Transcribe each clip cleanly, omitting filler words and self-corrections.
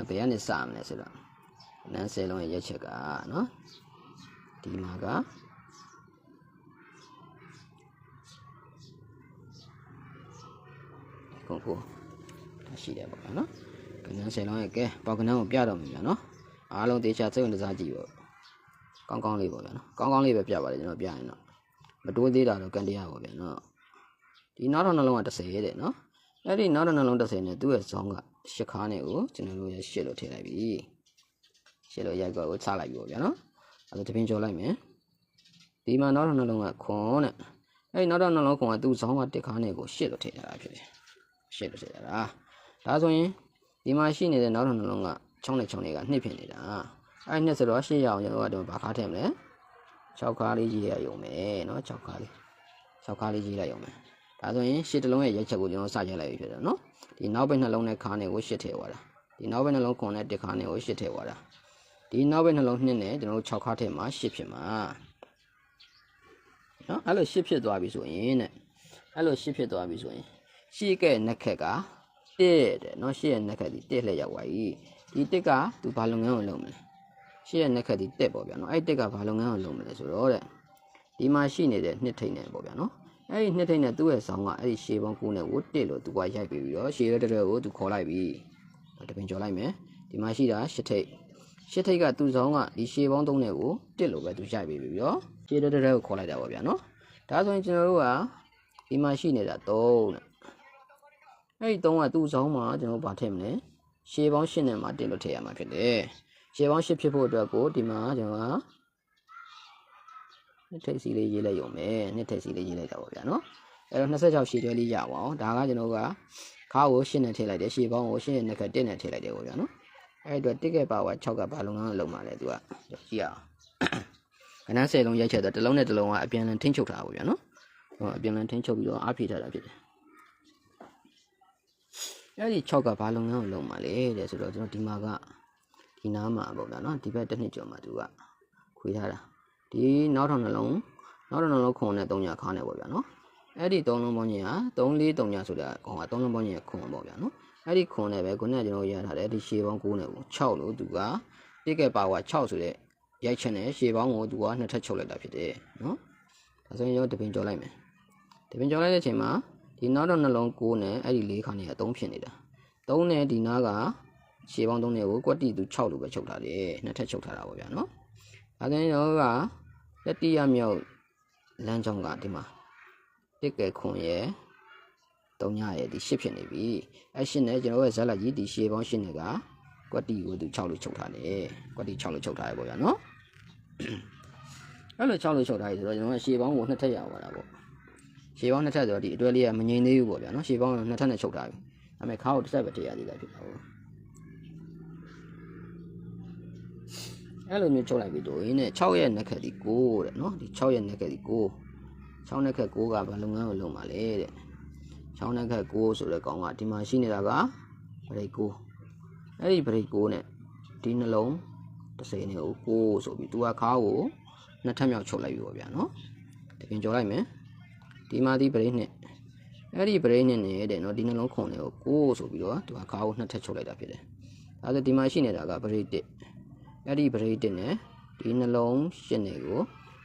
ဘယ်ကနေစမလဲဆိုတော့နန်း10လုံးရဲ့ရက်ချက်ကနော်ဒီမှာကကုန်ဖို့ရှိတယ်ပေါ့နော်ကနန်း10လုံးရဲ့ကဲပေါကနန်းကိုပြတော့မှာဗျာနော်အားလုံးတေချာစိတ်ဝင်စားကြည့်ပေါ့ကောင်းကောင်းလေးပေါ့ဗျာနော်ကောင်းကောင်းလေးပဲပြပါတယ်ကျွန်တော်ပြရင်တော့မတိုးသေးတာတော့ကန်တရားပေါ့ဗျာနော်ဒီနောက်တော့နှလုံးက30တဲ့နော်အဲ့ဒီနောက်တော့နှလုံး30နဲ့သူ့ရဲ့ဇောင်းက8ခါနဲ့ကိုကျွန်တော်တို့ရဲ့8လို့ထည့်လိုက်ပြီ8လို့ရိုက်ကောကိုချလိုက်ပြီပေါ့ဗျာနော်အဲ့ဒါတပင်းကြောလိုက်မယ်ဒီမှာနောက်တော့နှလုံးကခွန်တဲ့အဲ့ဒီနောက်တော့နှလုံးခွန်ကသူ့ဇောင်းက1ခါနဲ့ကို8လို့ထည့်ထားတာဖြစ်တယ်8လို့ထည့်ထားတာဒါဆိုရင်ဒီမှာရှိနေတဲ့နောက်တော့နှလုံးက6နဲ့6နဲ့က2ဖြစ်နေတာအဲ့2ဆိုတော့8ရအောင်ကျွန်တော်တို့ဘာခါထည့်မလဲ6ခါလေးရေးရရုံပဲเนาะ6ခါလေးရေးလိုက်ရုံပဲဒါဆိုရင်8တလုံးရဲ့ရိုက်ချက်ကိုကျွန်တော်စရိုက်လိုက်ပြီဖြစ်တယ်เนาะဒီနောက်ဘက်နှလုံးနဲ့ခါနဲ့ကို8ထည့်သွားတာဒီနောက်ဘက်နှလုံးခွန်နဲ့1ခါနဲ့ကို8ထည့်သွားတာဒီနောက်ဘက်နှလုံး2နဲ့ကျွန်တော်တို့6ခါထည့်မှာ8ဖြစ်မှာเนาะအဲ့လို8ဖြစ်သွားပြီဆိုရင်တဲ့အဲ့လို8ဖြစ်သွားပြီဆိုရင်ရှေ့ကဲ့နှက်ခက်က1တဲ့เนาะရှေ့ရဲ့နှက်ခက်ဒီ1လှည့်ရောက်သွားပြီဒီ1ကသူဘာလုပ်ငန်းကိုလုပ်မလဲရှေ့ရဲ့နှက်ခက်ဒီ1ပေါ့ဗျာเนาะအဲ့1ကဘာလုပ်ငန်းကိုလုပ်မလဲဆိုတော့တဲ့ဒီမှာရှိနေတဲ့2ထိပ်နဲ့ပေါ့ဗျာเนาะအဲ့ဒီ2ထိပ်နဲ့သူ့ရဲ့ဆောင်းကအဲ့ဒီရှေ့ပေါင်း9နဲ့ကို1လို့သူကရိုက်ပြီးတော့ရှေ့ရတဲ့ကိုသူခေါ်လိုက်ပြီတပင်ကြော်လိုက်မယ်ဒီမှာရှိတာ8ထိပ်8ထိပ်ကသူ့ဆောင်းကဒီရှေ့ပေါင်း3နဲ့ကို1လို့ပဲသူရိုက်ပြီးပြီးတော့ရှေ့ရတဲ့ကိုခေါ်လိုက်တာပေါ့ဗျာเนาะဒါဆိုရင်ကျွန်တော်တို့ကဒီမှာရှိနေတာ3နဲ့အဲ့ဒီ3ကသူ့ဆောင်းမှာကျွန်တော်တို့ဗာထည့်မလဲရှေ့ပေါင်း8နဲ့မှာ1လို့ထည့်ရမှာဖြစ်တယ်ရှေ့ပေါင်း8ဖြစ်ဖို့အတွက်ကိုဒီမှာကျွန်တော်ကနှစ်ထိပ်စီလေးရေးလိုက်ရုံပဲနှစ်ထိပ်စီလေးရေးလိုက်တာပေါ့ဗျာနော်အဲ့တော့26ရှည်တွဲလေးရပါအောင်ဒါကကျွန်တော်ကခါကို8နဲ့ထည့်လိုက်တယ်ရှေ့ပေါင်းကို8နဲ့ခက်1နဲ့ထည့်လိုက်တယ်ပေါ့ဗျာနော်အဲ့အတွက်1ကပါဝါ6ကဘာလုံးကလုံးပါလဲသူကကြည့်ရအောင်ခဏ10လုံးရိုက်ချက်တော့တစ်လုံးနဲ့တစ်လုံးကအပြန်လန်ထင်းချုပ်ထားပါဗျာနော်ဟိုအပြန်လန်ထင်းချုပ်ပြီးတော့အားဖြည့်ထားတာဖြစ်တယ်အဲ့ဒီ6ကဘာလုံးကလုံးပါလေတဲ့ဆိုတော့ကျွန်တော်ဒီမှာကဒီနားမှာပေါ့ဗျာနော်ဒီဘက်တစ်နှစ်ကျော်မှာသူကခွေထားတာဒီနောက်ထောင်နှလုံးခွန်နဲ့3ညာခါနဲ့ပေါ့ဗျာနော်အဲ့ဒီ3လုံးပေါင်းကြီးဟာ3 4 3ညာဆိုတာကောင်က3လုံးပေါင်းကြီးခွန်ပေါ့ဗျာနော်အဲ့ဒီခွန်နဲ့ပဲခုနကကျွန်တော်ရထားတယ်ဒီရှေ့ပေါင်း9နဲ့ကို6လို့သူကပြည့်ကဲပါဝါ6ဆိုတဲ့ရိုက်ချက်နဲ့ရှေ့ပေါင်းကိုသူက2ထပ်ချုပ်လိုက်တာဖြစ်တယ်နော်ဒါဆိုရင်ကျွန်တော်တပင်ကြော်လိုက်မယ်တပင်ကြော်လိုက်တဲ့အချိန်မှာဒီနောက်တော့နှလုံး9နဲ့အဲ့ဒီ4ခါနဲ့3ဖြစ်နေတာ3နဲ့ဒီနားကရှေ့ပေါင်း3နဲ့ကိုကွက်တီသူ6လို့ပဲချုပ်ထားတယ်2ထပ်ချုပ်ထားတာပေါ့ဗျာနော်ဒါဆိုရင်ကျွန်တော်ကတတိယမြောက်လမ်းကြောင်းကဒီမှာတစ်ကဲခွန်ရဲ့3ညရဲ့ဒီ8ဖြစ်နေပြီအဲ့8နဲ့ကျွန်တော်ရဲ့ဇက်လက်ကြီးဒီရှေ့ပေါင်း8နဲ့ကကွက်တီကိုသူ6လို့ချုပ်ထားတယ်ကွက်တီ6လို့ချုပ်ထားရပေါ့ဗျာနော်အဲ့လို6လို့ချုပ်ထားရဆိုတော့ကျွန်တော်ကရှေ့ပေါင်းကို2ထပ်ရပါတာပေါ့ရှေ့ပေါင်း2ထပ်ဆိုတော့ဒီအတွဲလေးကမငြိမ်သေးဘူးပေါ့ဗျာနော်ရှေ့ပေါင်း2ထပ်နဲ့ချုပ်ထားပြီဒါပေမဲ့ခါကိုတစ်ဆက်ပဲထည့်ရသေးတာဖြစ်တာပေါ့အဲ့လိုမျိုးချုပ်လိုက်ပြီတို့ရင်းနဲ့6ရဲ့နှက်ခက်ဒီ9တဲ့နော်ဒီ6ရဲ့နှက်ခက်ဒီ9 6နှက်ခက်9ကဘာလုပ်ငန်းကိုလုပ်မှာလဲတဲ့6နှက်ခက်9ဆိုတဲ့ကောင်ကဒီမှာရှိနေတာကဘရိတ်9အဲ့ဒီဘရိတ်9နဲ့ဒီနှလုံး30နဲ့ကို9ဆိုပြီးသူကခါကိုနှစ်ထပ်မြောက်ချုပ်လိုက်ပြီပေါ့ဗျာနော်တကင်ကြော်လိုက်မယ်ဒီမှာဒီဘရိတ်နဲ့အဲ့ဒီဘရိတ်နဲ့တဲ့နော်ဒီနှလုံးခွန်နဲ့ကို9ဆိုပြီးတော့သူကခါကိုနှစ်ထပ်ချုပ်လိုက်တာဖြစ်တယ်ဒါဆိုဒီမှာရှိနေတာကဘရိတ်1အဲ့ဒီဘရိတ်1နဲ့ဒီနှလုံး8နဲ့ကို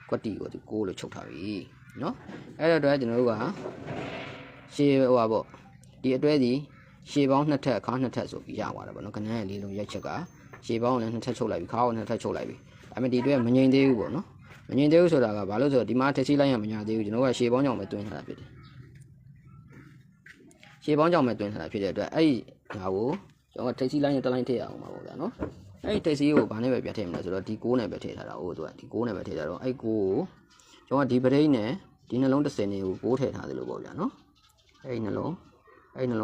ကွက်တီကိုဒီ9လို့ချုပ်ထားပြီเนาะအဲ့တော့ကျွန်တော်တို့ကရှေ့ဟိုပါပေါ့ဒီအတွဲဒီရှေ့ပေါင်း2ထပ်ခါ2ထပ်ဆိုပြီးရသွားတာပေါ့နော်ခဏရဲ့လေးလုံးရိုက်ချက်ကရှေ့ပေါင်းကိုလည်း2ထပ်ချုပ်လိုက်ပြီခါကို2ထပ်ချုပ်လိုက်ပြီဒါပေမဲ့ဒီအတွဲမငြိမ်သေးဘူးပေါ့နော်မငြိမ်သေးဘူးဆိုတာကဘာလို့ဆိုတော့ဒီမှာထက်စီလိုက်ရမညာသေးဘူးကျွန်တော်ကရှေ့ပေါင်းကြောင့်ပဲတွင်းထားတာဖြစ်တယ်ရှေ့ပေါင်းကြောင့်ပဲတွင်းထားတာဖြစ်တဲ့အတွက်အဲ့ဒီဒါကိုကျွန်တော်ကထက်စီလိုက်ရတစ်လိုင်းထည့်ရအောင်ပါပေါ့ဗျာနော်အဲ့ဒီတက်စီကိုဘာနဲ့ပဲပြထည့်မလဲဆိုတော့ဒီ9နဲ့ပဲထည့်ထားတာဟိုသူကဒီ9နဲ့ပဲထည့်ထားတော့အဲ့9ကိုကျွန်တော်ဒီပရိတ်နဲ့ဒီနှလုံး30နဲ့ကို9ထည့်ထားတယ်လို့ပေါ့ဗျာနော်အဲ့ဒီနှလုံး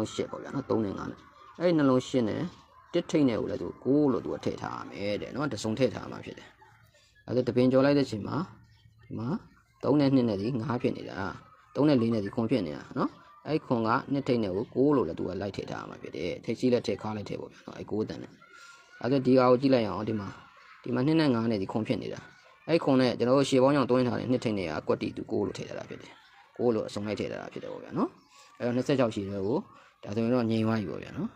8ပေါ့ဗျာနော်3နဲ့5နဲ့အဲ့ဒီနှလုံး8နဲ့တစ်ထိတ်နဲ့ကိုလည်းသူ9လို့သူကထည့်ထားရမယ်တဲ့နော်တစုံထည့်ထားမှာဖြစ်တယ်အဲ့ဒါတပင်ကြော်လိုက်တဲ့အချိန်မှာဒီမှာ3နဲ့2နဲ့ဒီ5ဖြစ်နေတာ3နဲ့4နဲ့ဒီခွန်ဖြစ်နေတာနော်အဲ့ခွန်ကနှစ်ထိတ်နဲ့ကို9လို့လည်းသူကလိုက်ထည့်ထားရမှာဖြစ်တယ်ထိတ်စီးလက်ထည့်ခါလိုက်ထည့်ပေါ့ဗျာနော်အဲ့9တန်နဲ့အဲ့ဒါဒီဟာကိုကြည့်လိုက်အောင်ဒီမှာ2နဲ့5နဲ့ဒီခွန်ဖြစ်နေတာအဲ့ခွန်နဲ့ကျွန်တော်တို့ရှေ့ပေါင်းကြောင့်တွင်းထားတဲ့နှစ်ထိတ်နဲ့ကွက်တီသူ9လို့ထည့်ထားတာဖြစ်တယ်9လို့အစုံလိုက်ထည့်ထားတာဖြစ်တယ်ပေါ့ဗျာနော်အဲ့တော့26ရှည်တွေကိုဒါဆိုရင်တော့ငြိမ်သွားပြီပေါ့ဗျာနော်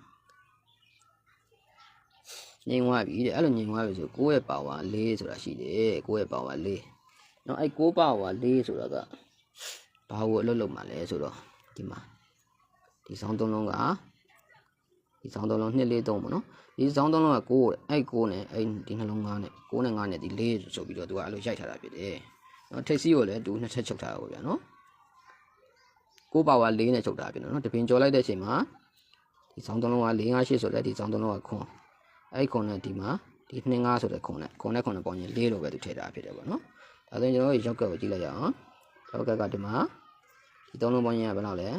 ငြိမ်သွားပြီတဲ့အဲ့လိုငြိမ်သွားပြီဆို9ရဲ့ပါဝါ4ဆိုတာရှိတယ်9ရဲ့ပါဝါ4နော်အဲ့9ပါဝါ4ဆိုတာကဘာကိုအလုပ်လုပ်မှာလဲဆိုတော့ဒီမှာဒီစောင်းသုံးလုံးကဒီစောင်းသုံးလုံး2 4 3ပေါ့နော်ဒီစောင်းသုံးလုံးက9တဲ့အဲ့9နဲ့အဲ့ဒီနှလုံး9နဲ့9နဲ့5နဲ့ဒီ4ဆိုပြီးတော့သူကအဲ့လိုရိုက်ထားတာဖြစ်တယ်နော်ထိပ်စီးကိုလည်းသူနှစ်ထပ်ချုပ်ထားတာပေါ့ဗျာနော်9ပါဝါ4နဲ့ချုပ်ထားဖြစ်တယ်နော်တပင်ကြော်လိုက်တဲ့အချိန်မှာဒီစောင်းသုံးလုံးက4 5 8ဆိုတဲ့ဒီစောင်းသုံးလုံးကခွန်အဲ့ခွန်နဲ့ဒီမှာဒီ2 5ဆိုတဲ့ခွန်နဲ့ပေါင်းရင်4လို့ပဲသူထည့်ထားဖြစ်တယ်ပေါ့နော်ဒါဆိုရင်ကျွန်တော်ရောက်ကက်ကိုကြည့်လိုက်ရအောင်ရောက်ကက်ကဒီမှာဒီ3လုံးပေါင်းရင်ကဘယ်လောက်လဲ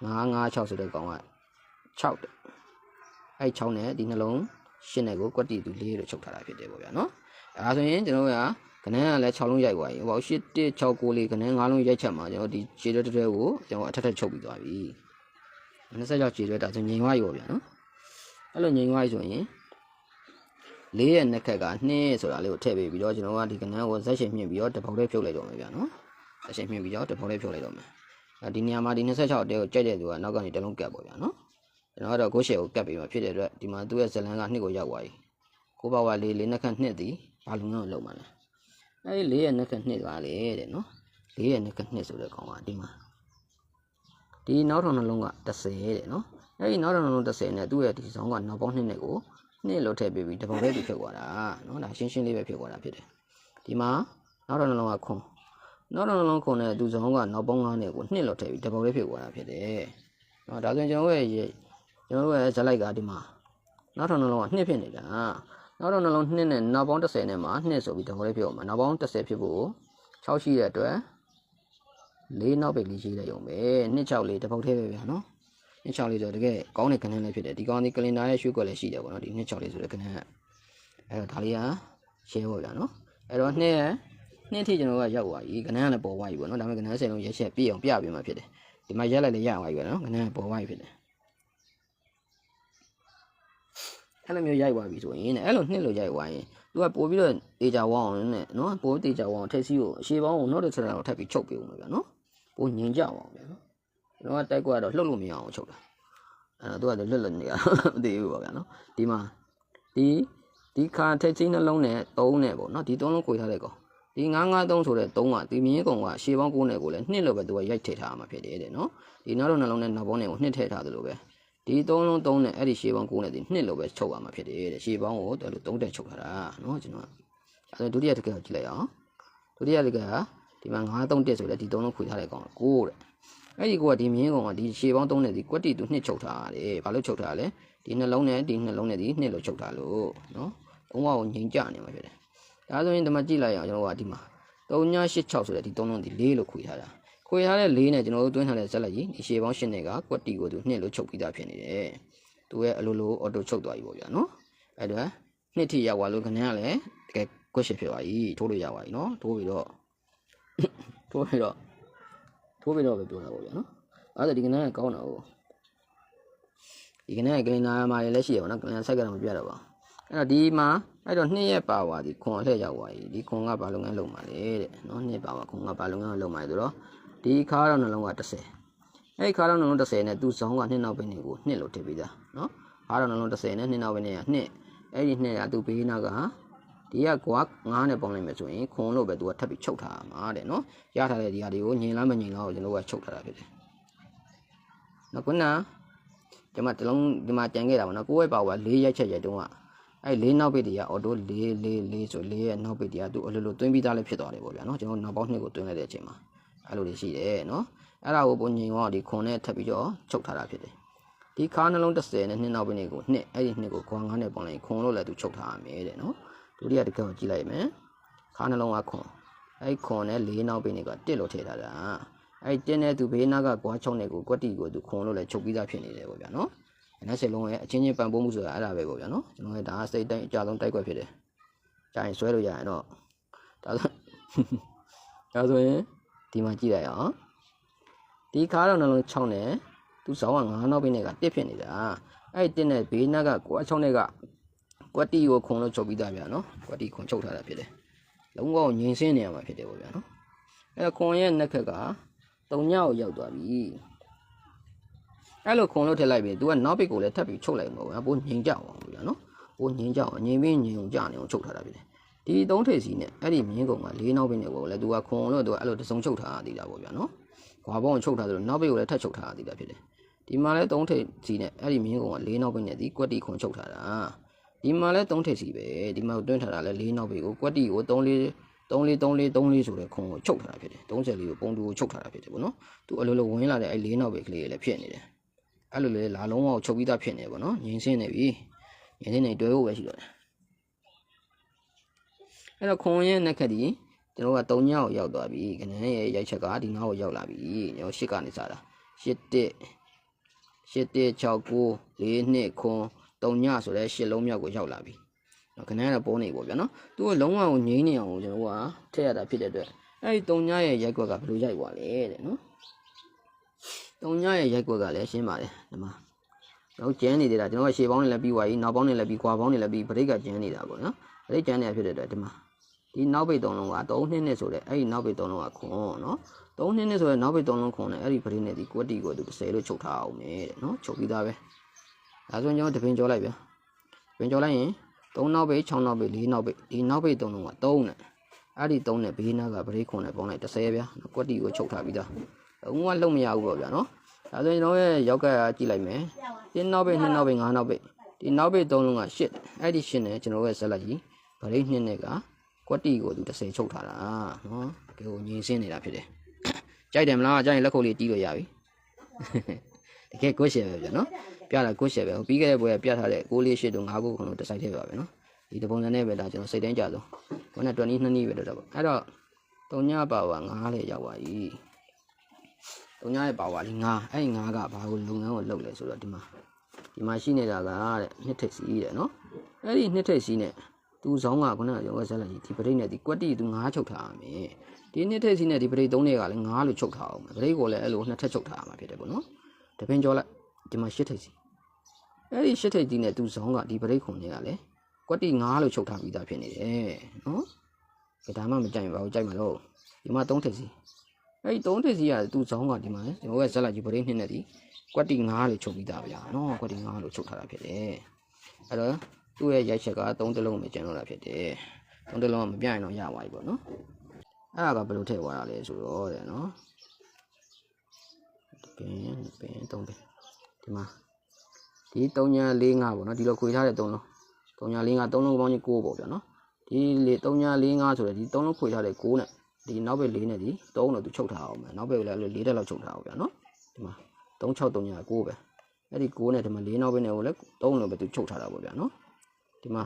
9 5 6ဆိုတဲ့ကောင်က6တဲ့အဲ့6နဲ့ဒီနှလုံး8နဲ့ကိုကွက်တီသူ4လို့ချုပ်ထားတာဖြစ်တယ်ပေါ့ဗျာနော်ဒါဆိုရင်ကျွန်တော်ကကနန်းကလည်း6လုံးရိုက်သွားပြီဟို8 1 6 9လေးကနန်း9လုံးရိုက်ချက်မှာကျွန်တော်ဒီခြေတွဲတွဲကိုကျွန်တော်အထက်ထက်ချုပ်ပြီးသွားပြီ26ခြေတွဲဒါဆိုငြိမ်သွားပြီပေါ့ဗျာနော်အဲ့လိုငြိမ်သွားပြီဆိုရင်4ရဲ့နှစ်ခက်က2ဆိုတာလေးကိုထည့်ပေးပြီးတော့ကျွန်တော်ကဒီကနန်းကိုဇက်ရှင်မြင့်ပြီးတော့တပေါက်လေးဖြုတ်လိုက်တော့မယ်ဗျာနော်ဇက်ရှင်မြင့်ပြီးတော့တပေါက်လေးဖြုတ်လိုက်တော့မယ်ဒီနေရာမှာဒီ26အတဲကိုကြိုက်တဲ့သူကနောက်ကနေတလုံးကတ်ပေါ့ဗျာနော်ကျွန်တော်ကတော့ကိုရှယ်ကိုကတ်ပြီးမှဖြစ်တဲ့အတွက်ဒီမှာသူ့ရဲ့ဇလန်က2ကိုရောက်သွားပြီကိုပါဝါ4 4နှစ်ခက်2သည်ဘာလုံးလုံးလုံးမှာလဲအဲဒီ4ရဲ့နှစ်ခက်2ပါလေတဲ့နော်4ရဲ့နှစ်ခက်2ဆိုတဲ့ကောင်ကဒီမှာဒီနောက်ထောင်နှလုံးက30တဲ့နော်အဲဒီနောက်ထောင်နှလုံး30နဲ့သူ့ရဲ့ဒီဆောင်ကနောက်ပေါင်း2နဲ့ကို2လို့ထည့်ပေးပြီးတပုံလေးဖြစ်သွားတာနော်ဒါရှင်းရှင်းလေးပဲဖြစ်သွားတာဖြစ်တယ်ဒီမှာနောက်ထောင်နှလုံးကခွန်နောက်တော့လုံးခုံနဲ့သူဆောင်ကနောက်ပေါင်း9နဲ့ကို2လို့ထည့်ပြီးတပေါက်လေးဖြစ်သွားတာဖြစ်တယ်။နော်ဒါဆိုရင်ကျွန်တော်ရဲ့ဇက်လိုက်ကဒီမှာနောက်တော့နှလုံးက2ဖြစ်နေတာ။နောက်တော့နှလုံး2နဲ့နောက်ပေါင်း30နဲ့မှာ2ဆိုပြီးတပေါက်လေးဖြစ်အောင်မှာနောက်ပေါင်း30ဖြစ်ဖို့6ရှိတဲ့အတွက်4နောက်ပိတ်လေးရှိလိုက်ရုံပဲ2 6လေးတပေါက်သေးပဲဗျာနော်။2 6လေးဆိုတကယ်ကောင်းတဲ့ကဏ္ဍလေးဖြစ်တယ်။ဒီကောင်ဒီကလင်ဒါရဲ့ရွှေ့ကွက်လည်းရှိတယ်ပေါ့နော်ဒီ2 6လေးဆိုတဲ့ကဏ္ဍကအဲ့တော့ဒါလေးကရှယ်ပေါ့ဗျာနော်။အဲ့တော့2ရဲ့နှစ်ထိကျွန်တော်ကရောက်သွားပြီကနန်းကလည်းပေါ်သွားပြီပေါ့နော်ဒါပေမဲ့ကနန်း10လုံးရက်ချက်ပြည့်အောင်ပြပေးမှဖြစ်တယ်ဒီမှာရက်လိုက်လည်းရသွားပြီပေါ့နော်ကနန်းကပေါ်သွားပြီဖြစ်တယ်အဲ့လိုမျိုးရိုက်သွားပြီဆိုရင်အဲ့လိုနှစ်လို့ရိုက်သွားရင်သူကပို့ပြီးတော့တေချာဝအောင်နဲ့နော်ပို့တေချာဝအောင်ထိပ်စီးကိုအရှေ့ပေါင်းကိုနောက်တစ်ချက်တော့ထပ်ပြီးချုပ်ပေးဦးမယ်ဗျာနော်ပို့ငင်ကြအောင်ဗျာနော်ကျွန်တော်ကတိုက်ကွက်တော့လှုပ်လို့မရအောင်ချုပ်တာအဲ့တော့သူကလွတ်လွတ်နေရမသိဘူးပေါ့ဗျာနော်ဒီမှာဒီခါထိပ်စီးနှလုံးနဲ့3နဲ့ပေါ့နော်ဒီ3လုံးခွေထားတဲ့ကောင်ဒီ953ဆိုတဲ့3ကဒီမြင်းကောင်ကရှေ့ပေါင်း9နဲ့ကိုလည်း2လို့ပဲသူကရိုက်ထည့်ထားမှာဖြစ်တယ်တဲ့နော်ဒီနောက်တော့နှလုံးနဲ့နောက်ပေါင်းနဲ့ကို2ထည့်ထားသလိုပဲဒီ3လုံး3နဲ့အဲ့ဒီရှေ့ပေါင်း9နဲ့ဒီ2လို့ပဲချုပ်ရမှာဖြစ်တယ်တဲ့ရှေ့ပေါင်းကိုသူတို့3တက်ချုပ်ထားတာနော်ကျွန်တော်အဲ့ဒါဒုတိယတစ်ခါကြည့်လိုက်အောင်ဒုတိယတစ်ခါဒီမှာ931ဆိုတဲ့ဒီ3လုံးခွေထားတဲ့ကောင်က9တဲ့အဲ့ဒီကိုကဒီမြင်းကောင်ကဒီရှေ့ပေါင်း3နဲ့ဒီကွက်တီသူ2ချုပ်ထားတယ်ဘာလို့ချုပ်ထားလဲဒီနှလုံးနဲ့ဒီနှလုံးနဲ့ဒီ2လို့ချုပ်ထားလို့နော်3ဘဝကိုငြိမ်ကြနေမှာဖြစ်တယ်ဒါဆိုရင်ဒီမှာကြည့်လိုက်အောင်ကျွန်တော်ကဒီမှာ3986ဆိုတဲ့ဒီ3လုံးဒီ4လို့ခွေထားတာခွေထားတဲ့4နဲ့ကျွန်တော်တို့တွင်းထားတဲ့ဇက်လက်ကြီးဒီရှေ့ပေါင်း8နဲ့ကကွက်တီကိုသူ2လို့ချုပ်ပြီးသားဖြစ်နေတယ်သူရဲ့အလိုလိုအော်တိုချုပ်သွားပြီပေါ့ဗျာနော်အဲ့တော့2ထိရောက်သွားလို့ခဏကလည်းတကယ်ကွက်ရှစ်ဖြစ်သွားပြီထိုးလို့ရသွားပြီနော်ထိုးပြီးတော့ပဲပြောတာပေါ့ဗျာနော်အဲ့ဒါဒီကနေ့ကကောင်းတာဟုတ်ဒီကနေ့ကကလင်နာမှာလည်းရှိရပါတော့ကလင်ဆိုင်ကတော့မပြတော့ပါအဲ့တော့ဒီမှာအဲ့တော့2ရက်ပါသွားဒီခွန်အလှည့်ရောက်သွားပြီဒီခွန်ကဘာလုပ်ငန်းလုပ်မှာလဲတဲ့နော်2ပါသွားခွန်ကဘာလုပ်ငန်းလုပ်မှာလဲဆိုတော့ဒီခါတော့နှလုံးက30အဲ့ခါတော့နှလုံး30နဲ့သူ့ဆောင်က2နောက်ပင်တွေကို2လို့ထည့်ပေးတာနော်ခါတော့နှလုံး30နဲ့2နောက်ပင်တွေက2အဲ့ဒီ2ကသူ့ဘေးနောက်ကဒီကကွာ9နဲ့ပေါင်းလိုက်မယ်ဆိုရင်ခွန်လို့ပဲသူကထပ်ပြီးချုပ်ထားမှာတဲ့နော်ရထားတဲ့ဒီဟာတွေကိုညင်လားမညင်လားကိုကျွန်တော်ကချုပ်ထားတာဖြစ်တယ်နော်ခုနဒီမှာတလုံးဒီမှာတန်ခဲ့တာပေါ့နော်9ရက်ပါက4ရက်ချက်ရက်တုန်းကအဲ့4နောက်ပိတ်တွေကအော်တို4ဆို4ရဲ့နောက်ပိတ်တွေကသူအလိုလိုသွင်းပြီးသားလည်းဖြစ်သွားတယ်ပေါ့ဗျာနော်ကျွန်တော်နောက်ပေါင်း2ကိုသွင်းလိုက်တဲ့အချိန်မှာအဲ့လိုတွေရှိတယ်နော်အဲ့ဒါကိုပုံငင်ကောဒီခွန်နဲ့ထပ်ပြီးတော့ချုပ်ထားတာဖြစ်တယ်ဒီခါနှလုံး30နဲ့2နောက်ပိတ်တွေကို2အဲ့ဒီ2ကိုခွန်9နဲ့ပေါင်းလိုက်ခွန်လို့လည်းသူချုပ်ထားရမယ်တဲ့နော်ဒုတိယတစ်ခါကိုကြည့်လိုက်မယ်ခါနှလုံးကခွန်အဲ့ခွန်နဲ့4နောက်ပိတ်တွေက1လို့ထည့်ထားတာအဲ့1နဲ့သူဘေးနာကကွာ6နဲ့ကိုကွက်တီကိုသူခွန်လို့လည်းချုပ်ပြီးသားဖြစ်နေတယ်ပေါ့ဗျာနော်အဲ့ဒါစလုံးရဲ့အချင်းချင်းပံ့ပိုးမှုဆိုတာအဲ့ဒါပဲပေါ့ဗျာနော်ကျွန်တော်ရဲ့ဒါစိတ်တိုင်းအကြဆုံးတိုက်ကွက်ဖြစ်တယ်ကြာရင်ဆွဲလို့ရရင်တော့ဒါဆိုရင်ဒီမှာကြည့်လိုက်အောင်ဒီခါတော့နှလုံး6နဲ့သူ့ဆောင်က9နောက်ပိတ်နဲ့က1ဖြစ်နေတာအဲ့1နဲ့ဘေးနာကကွာ6နဲ့ကကွက်တီကိုခွန်လို့ချုပ်ပြီးသားဗျာနော်ကွက်တီခွန်ချုပ်ထားတာဖြစ်တယ်လုံးဝငြိမ်စင်းနေရမှာဖြစ်တယ်ပေါ့ဗျာနော်အဲ့ခွန်ရဲ့နှက်ခက်က3ညကိုရောက်သွားပြီအဲ့လိုခွန်လို့ထည့်လိုက်ပြီ तू ကနောက်ပိတ်ကိုလည်းထပ်ပြီးချုပ်လိုက်မှာပေါ့ဗျာပိုငြိမ်ကြအောင်ပေါ့ဗျာနော် ကိုငင်းကြအောင်ငင်းပြီးငင်းအောင်ကြာနေအောင်ချုပ်ထားတာဖြစ်တယ်ဒီသုံးထိပ်စီနဲ့အဲ့ဒီမြင်းကုံက၄နောက်ပိတ်နဲ့ကိုလည်းသူကခွန်လို့သူကအဲ့လိုတစုံချုပ်ထားသေးတာပေါ့ဗျာနော်ခွာပေါင်းချုပ်ထားသလိုနောက်ပိတ်ကိုလည်းထပ်ချုပ်ထားသေးတာဖြစ်တယ်ဒီမှာလည်းသုံးထိပ်စီနဲ့အဲ့ဒီမြင်းကုံက၄နောက်ပိတ်နဲ့ဒီကွက်တီခွန်ချုပ်ထားတာဒီမှာလည်းသုံးထိပ်စီပဲဒီမှာတွင်းထားတာလည်း၄နောက်ပိတ်ကိုကွက်တီကို3 4ဆိုတဲ့ခွန်ကိုချုပ်ထားတာဖြစ်တယ်34ကိုပုံတူကိုချုပ်ထားတာဖြစ်တယ်ပေါ့နော်သူအလိုလိုဝင်လာတဲ့အဲ့၄နောက်ပိတ်ကလေးလည်းဖြစ်နေတယ်အဲ့လိုလေလာလုံးဝချုပ်ပြီးသားဖြစ်နေပေါ့နော်ငင်းစင်းနေပြီငင်းစင်းနေတွဲဖို့ပဲရှိတော့တယ်အဲ့တော့ခွန်ရဲ့နက်ခက်ဒီကျွန်တော်က3ညကိုရောက်သွားပြီခဏရဲ့ရိုက်ချက်ကဒီ9ကိုရောက်လာပြီကျွန်တော်8ကနေစတာ8 6 9 4 2ခွန်3ညဆိုတဲ့8လုံးမြောက်ကိုရောက်လာပြီခဏကတော့ပေါ်နေပေါ့ဗျာနော်သူကလုံးဝကိုငိမ့်နေအောင်ကျွန်တော်ကထည့်ရတာဖြစ်တဲ့အတွက်အဲ့ဒီ3ညရဲ့ရိုက်ကွက်ကဘယ်လိုရိုက်သွားလဲတဲ့နော်3ညရဲ့ရိုက်ကွက်ကလည်းရှင်းပါတယ်ဒီမှာတော့ကျန်းနေသေးတာကျွန်တော်ကရှေ့ပေါင်းနဲ့လည်းပြီးသွားပြီနောက်ပေါင်းနဲ့လည်းပြီးခွာပေါင်းနဲ့လည်းပြီးဘရိတ်ကကျန်းနေတာပေါ့နော်ဘရိတ်ကျန်းနေတာဖြစ်တဲ့အတွက်ဒီမှာဒီနောက်ပိတ်3လုံးက3 2ဆိုတဲ့အဲ့ဒီနောက်ပိတ်3လုံးကခွန်နော်3 2ဆိုတဲ့နောက်ပိတ်3လုံးခွန်နဲ့အဲ့ဒီဘရိတ်နဲ့ဒီကွက်တီကိုသူ30လို့ချုပ်ထားအောင်မယ်တဲ့နော်ချုပ်ပြီးသားပဲဒါဆိုရင်ကျွန်တော်တပင်ကြောလိုက်ဗျာတပင်ကြောလိုက်ရင်3နောက်ပိတ်6နောက်ပိတ်4နောက်ပိတ်ဒီနောက်ပိတ်3လုံးက3နဲ့အဲ့ဒီ3နဲ့ဘေးနားကဘရိတ်ခွန်နဲ့ပေါင်းလိုက်30ဗျာကွက်တီကိုချုပ်ထားပြီးသားဘုံကလုံမရဘူးပေါ့ဗျာနော်ဒါဆိုရင်ကျွန်တော်ရဲ့ရောက်ကကြည့်လိုက်မယ်ဒီနောက်ပိတ်2နောက်ပိတ်5နောက်ပိတ်ဒီနောက်ပိတ်3လုံးက8အဲ့ဒီ8နဲ့ကျွန်တော်ရဲ့ဇက်လိုက်ကြီးဗရိတ်2နဲ့ကကွက်တီကိုသူ30ချုပ်ထားတာနော်ဒီကိုငြင်းစင်းနေတာဖြစ်တယ်ကြိုက်တယ်မလားကြိုက်ရင်လက်ခုပ်လေးတီးလို့ရပြီတကယ်ကိုရှယ်ပဲဗျာနော်ပြတာကိုရှယ်ပဲပြီးခဲ့တဲ့ဘွဲပြထားတဲ့6 4 8တို့5 9 9တို့တစ်ဆိုင်ထဲပါပဲနော်ဒီတပုံစံနဲ့ပဲဒါကျွန်တော်စိတ်တိုင်းကြဆုံးဘယ်နဲ့22နှစ်ပဲတော့ပေါ့အဲ့တော့3ညပါဝါ9လေရောက်ပါပြီ3ညရဲ့ပါဝါလေး9အဲ့ဒီ9ကဘာကိုလုပ်ငန်းကိုလုပ်လဲဆိုတော့ဒီမှာရှိနေတာကတဲ့နှစ်ထိပ်စီတဲ့နော်အဲ့ဒီနှစ်ထိပ်စီနဲ့သူ့ဆောင်ကခုနကရောဇက်လိုက်ဒီပရိတ်နဲ့ဒီကွက်တီသူ9ချုပ်ထားရမယ်ဒီနှစ်ထိပ်စီနဲ့ဒီပရိတ်3တွေကလည်း9လို့ချုပ်ထားအောင်ပရိတ်ကိုလည်းအဲ့လို2ထပ်ချုပ်ထားရမှာဖြစ်တယ်ပေါ့နော်တပင်ကြောလိုက်ဒီမှာ8ထိပ်စီအဲ့ဒီ8ထိပ်စီနဲ့သူ့ဆောင်ကဒီပရိတ်ခွန်တွေကလည်းကွက်တီ9လို့ချုပ်ထားပြီးသားဖြစ်နေတယ်နော်ဒါမှမကြိုက်ပါဘူးကြိုက်မှာတော့ဒီမှာ3ထိပ်စီအဲ့ဒီ3ထိပ်စီကသူ့ဆောင်ကဒီမှာကျွန်တော်ကဇက်လိုက်ဒီပရိတ်2နဲ့ဒီကွက်တီ9လို့ချုပ်ပြီးသားဗျာနော်ကွက်တီ9လို့ချုပ်ထားတာဖြစ်တယ်အဲ့တော့သူ့ရဲ့ရိုက်ချက်က3တလုံးပဲကျန်တော့တာဖြစ်တယ်3တလုံးကမပြရင်တော့ရသွားပြီပေါ့နော်အဲ့ဒါကဘယ်လိုထည့်သွားတာလဲဆိုတော့တဲ့နော်ပင်3ပင်ဒီမှာဒီ3ညာ4 5ပေါ့နော်ဒီလိုခွေထားတဲ့3လုံး3ညာ4 5 3လုံးပေါင်းချင်း9ပေါ့ဗျာနော်ဒီ3ညာ4 5ဆိုတဲ့ဒီ3လုံးခွေထားတဲ့9နဲ့ဒီနောက်ဘက်4နဲ့ဒီ3တော့သူချုပ်ထားအောင်မယ်နောက်ဘက်ကလည်း4တက်လောက်ချုပ်ထားအောင်ဗျာနော်ဒီမှာ3 6 3ညာ9ပဲအဲ့ဒီ9နဲ့ဒီမှာ4နောက်ဘက်နဲ့ကိုလည်း3လုံးပဲသူချုပ်ထားတာပေါ့ဗျာနော်ဒီမှာ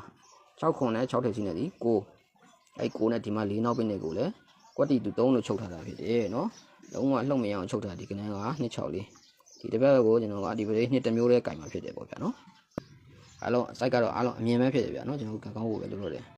6ခွန်နဲ့6ထိပ်စီနဲ့ဒီ9အဲ့9နဲ့ဒီမှာ4နောက်ပိတ်နဲ့ကိုလည်းကွက်တီသူ3လို့ချုပ်ထားတာဖြစ်တယ်နော်လုံးဝလှုပ်မရအောင်ချုပ်ထားဒီကနန်းက264ဒီတစ်ပတ်ကိုကျွန်တော်ကဒီပရိနှစ်တစ်မျိုးလေးကင်မှာဖြစ်တယ်ပေါ့ဗျာနော်အားလုံး site ကတော့အားလုံးအမြင်ပဲဖြစ်တယ်ဗျာနော်ကျွန်တော်ကကောင်းဖို့ပဲလုပ်လို့ရတယ်